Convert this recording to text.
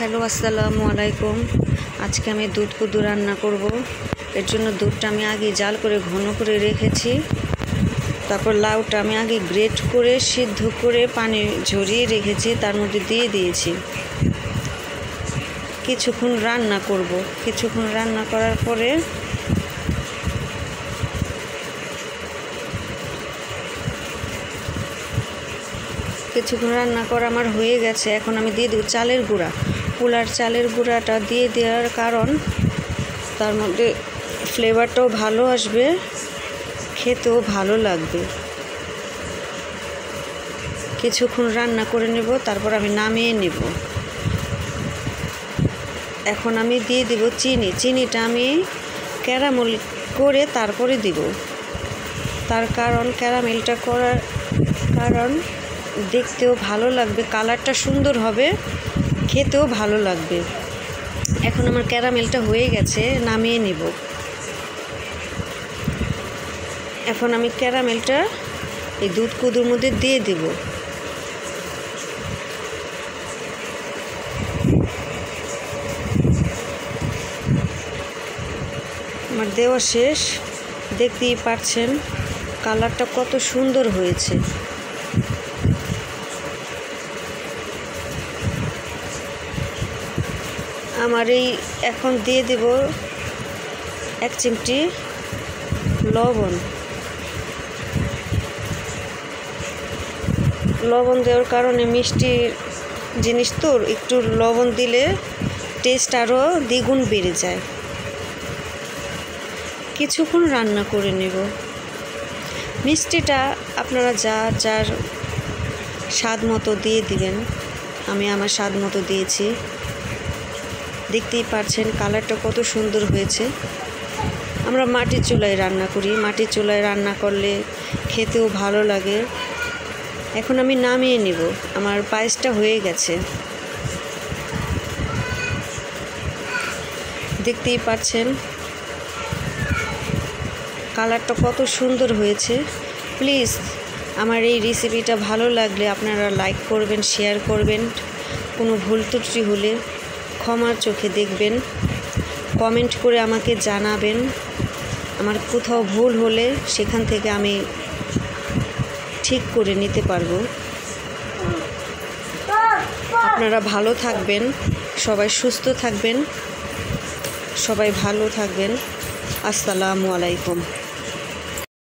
Hello আসসালামু আলাইকুম। আজকে আমি দুধ কুদু রান্না করব। এর জন্য দুধটা আমি আগে জাল করে ঘন করে রেখেছি। তারপর লাউটা আমি আগে গ্রেট করে সিদ্ধ করে পানি ঝরিয়ে রেখেছি, তার মধ্যে দিয়ে দিয়েছি। কিছুক্ষণ রান্না করব। কিছুক্ষণ রান্না করার পরে কিছুক্ষণ রান্না করা আমার হয়ে গেছে। এখন আমি দিয়ে দেবো চালের গুঁড়া। পোলার চালের গুঁড়াটা দিয়ে দেওয়ার কারণ তার মধ্যে ফ্লেভারটাও ভালো আসবে, খেতেও ভালো লাগবে। কিছুক্ষণ রান্না করে নেব, তারপর আমি নামিয়ে নেব। এখন আমি দিয়ে দেব চিনি। চিনিটা আমি ক্যারামেল করে তারপরে দিব। তার কারণ ক্যারামেলটা করার কারণ দেখতেও ভালো লাগবে, কালারটা সুন্দর হবে, খেতেও ভালো লাগবে। এখন আমার ক্যারামেলটা হয়ে গেছে, নামিয়ে নেব। এখন আমি ক্যারামেলটা এই দুধ কুদুর মধ্যে দিয়ে দেব। আমার দেওয়া শেষ। দেখতেই পাচ্ছেন কালারটা কত সুন্দর হয়েছে। আমার এই এখন দিয়ে দেব 1 চিমটি লবণ। লবণ দেওয়ার কারণে মিষ্টি জিনিস তো একটু লবণ দিলে টেস্ট আরও দ্বিগুণ বেড়ে যায়। কিছুক্ষণ রান্না করে নেব। মিষ্টিটা আপনারা যার স্বাদ মতো দিয়ে দিবেন। আমি আমার স্বাদ মতো দিয়েছি। দেখতেই পাচ্ছেন কালারটা কত সুন্দর হয়েছে। আমরা মাটির চুলায় রান্না করি। মাটির চুলায় রান্না করলে খেতেও ভালো লাগে। এখন আমি নামিয়ে নেব। আমার পায়েসটা হয়ে গেছে। দেখতেই পাচ্ছেন কালারটা কত সুন্দর হয়েছে। প্লিজ আমার এই রেসিপিটা ভালো লাগলে আপনারা লাইক করবেন, শেয়ার করবেন। কোনো ভুল ত্রুটি হলে ক্ষমার চোখে দেখবেন। কমেন্ট করে আমাকে জানাবেন। আমার কোথাও ভুল হলে সেখান থেকে আমি ঠিক করে নিতে পারবো। আপনারা ভালো থাকবেন, সবাই সুস্থ থাকবেন, সবাই ভালো থাকবেন। আসসালামু আলাইকুম।